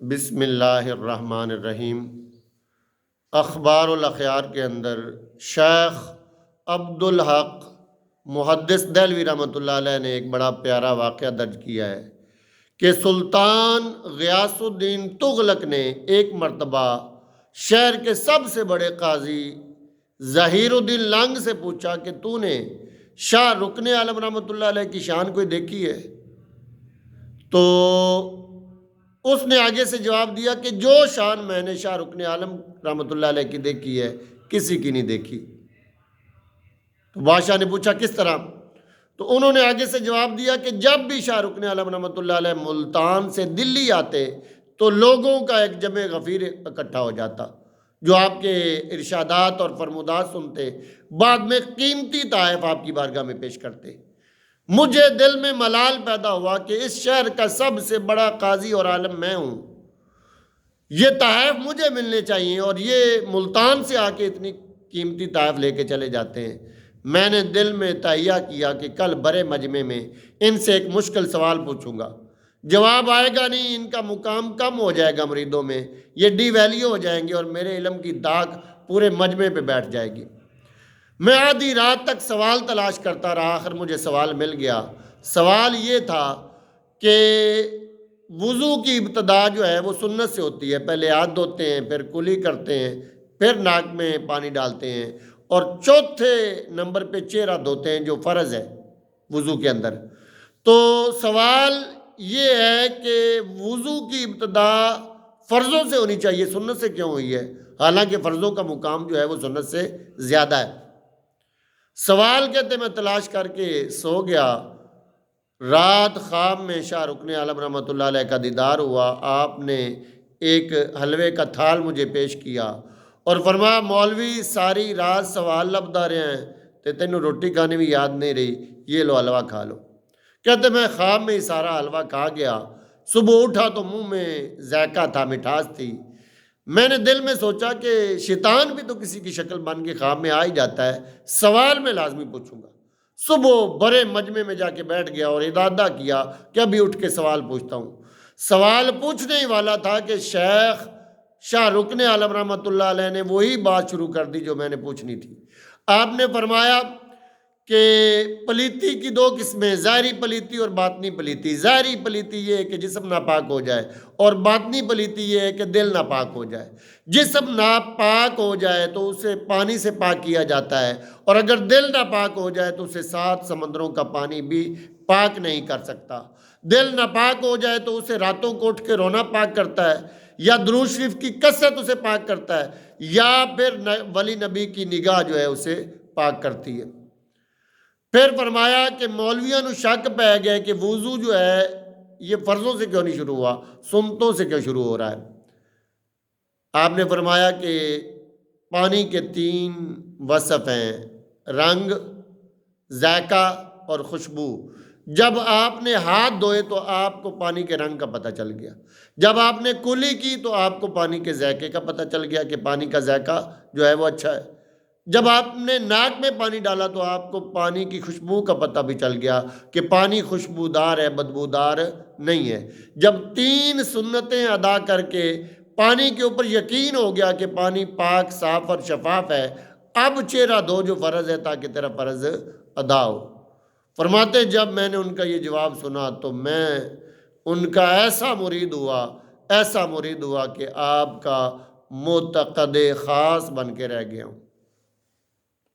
بسم اللہ الرحمن الرحیم۔ اخبار الاخیار کے اندر شیخ عبدالحق محدث دہلوی رحمۃ اللہ علیہ نے ایک بڑا پیارا واقعہ درج کیا ہے کہ سلطان غیاث الدین تغلق نے ایک مرتبہ شہر کے سب سے بڑے قاضی ظہیر الدین لنگ سے پوچھا کہ تو نے شاہ رکن عالم رحمۃ اللہ علیہ کی شان کوئی دیکھی ہے؟ تو اس نے آگے سے جواب دیا کہ جو شان میں نے شاہ رکن عالم رحمۃ اللہ علیہ کی دیکھی ہے کسی کی نہیں دیکھی۔ تو بادشاہ نے پوچھا کس طرح؟ تو انہوں نے آگے سے جواب دیا کہ جب بھی شاہ رکن عالم رحمۃ اللہ علیہ ملتان سے دلی آتے تو لوگوں کا ایک جمع غفیر اکٹھا ہو جاتا جو آپ کے ارشادات اور فرمودات سنتے، بعد میں قیمتی تحائف آپ کی بارگاہ میں پیش کرتے۔ مجھے دل میں ملال پیدا ہوا کہ اس شہر کا سب سے بڑا قاضی اور عالم میں ہوں، یہ تحائف مجھے ملنے چاہیے، اور یہ ملتان سے آ کے اتنی قیمتی تحائف لے کے چلے جاتے ہیں۔ میں نے دل میں تہیہ کیا کہ کل برے مجمع میں ان سے ایک مشکل سوال پوچھوں گا، جواب آئے گا نہیں، ان کا مقام کم ہو جائے گا مریدوں میں، یہ ڈی ویلیو ہو جائیں گے اور میرے علم کی داغ پورے مجمع پہ بیٹھ جائے گی۔ میں آدھی رات تک سوال تلاش کرتا رہا، آخر مجھے سوال مل گیا۔ سوال یہ تھا کہ وضو کی ابتدا جو ہے وہ سنت سے ہوتی ہے، پہلے ہاتھ دھوتے ہیں، پھر کلی کرتے ہیں، پھر ناک میں پانی ڈالتے ہیں، اور چوتھے نمبر پہ چہرہ دھوتے ہیں جو فرض ہے وضو کے اندر۔ تو سوال یہ ہے کہ وضو کی ابتدا فرضوں سے ہونی چاہیے، سنت سے کیوں ہوئی ہے؟ حالانکہ فرضوں کا مقام جو ہے وہ سنت سے زیادہ ہے۔ سوال کہتے میں تلاش کر کے سو گیا۔ رات خواب میں شاہ رکن عالم رحمۃ اللہ علیہ کا دیدار ہوا۔ آپ نے ایک حلوے کا تھال مجھے پیش کیا اور فرمایا مولوی ساری رات سوال لبدا رہے ہیں تے تینوں روٹی کھانے بھی یاد نہیں رہی، یہ لو حلوہ کھا لو۔ کہتے میں خواب میں ہی سارا حلوہ کھا گیا۔ صبح اٹھا تو منہ میں ذائقہ تھا، مٹھاس تھی۔ میں نے دل میں سوچا کہ شیطان بھی تو کسی کی شکل بن کے خواب میں آ ہی جاتا ہے، سوال میں لازمی پوچھوں گا۔ صبح بڑے مجمع میں جا کے بیٹھ گیا اور ارادہ کیا کہ ابھی اٹھ کے سوال پوچھتا ہوں۔ سوال پوچھنے ہی والا تھا کہ شیخ شاہ رکن عالم رحمۃ اللہ علیہ نے وہی بات شروع کر دی جو میں نے پوچھنی تھی۔ آپ نے فرمایا کہ پلیتی کی دو قسمیں، ظاہری پلیتی اور باطنی پلیتی۔ ظاہری پلیتی یہ ہے کہ جسم ناپاک ہو جائے، اور باطنی پلیتی یہ ہے کہ دل ناپاک ہو جائے۔ جسم ناپاک ہو جائے تو اسے پانی سے پاک کیا جاتا ہے، اور اگر دل ناپاک ہو جائے تو اسے 7 سمندروں کا پانی بھی پاک نہیں کر سکتا۔ دل ناپاک ہو جائے تو اسے راتوں کو اٹھ کے رونا پاک کرتا ہے، یا درود شریف کی کثرت اسے پاک کرتا ہے، یا پھر ولی نبی کی نگاہ جو ہے اسے پاک کرتی ہے۔ پھر فرمایا کہ مولویوں نے شک پہ گئے کہ وضو جو ہے یہ فرضوں سے کیوں نہیں شروع ہوا، سنتوں سے کیوں شروع ہو رہا ہے؟ آپ نے فرمایا کہ پانی کے 3 وصف ہیں، رنگ، ذائقہ اور خوشبو۔ جب آپ نے ہاتھ دھوئے تو آپ کو پانی کے رنگ کا پتہ چل گیا، جب آپ نے کلی کی تو آپ کو پانی کے ذائقے کا پتہ چل گیا کہ پانی کا ذائقہ جو ہے وہ اچھا ہے، جب آپ نے ناک میں پانی ڈالا تو آپ کو پانی کی خوشبو کا پتہ بھی چل گیا کہ پانی خوشبودار ہے، بدبودار نہیں ہے۔ جب 3 سنتیں ادا کر کے پانی کے اوپر یقین ہو گیا کہ پانی پاک، صاف اور شفاف ہے، اب چہرہ دھو جو فرض ہے تاکہ تیرا فرض ادا ہو۔ فرماتے جب میں نے ان کا یہ جواب سنا تو میں ان کا ایسا مرید ہوا کہ آپ کا معتقد خاص بن کے رہ گیا ہوں۔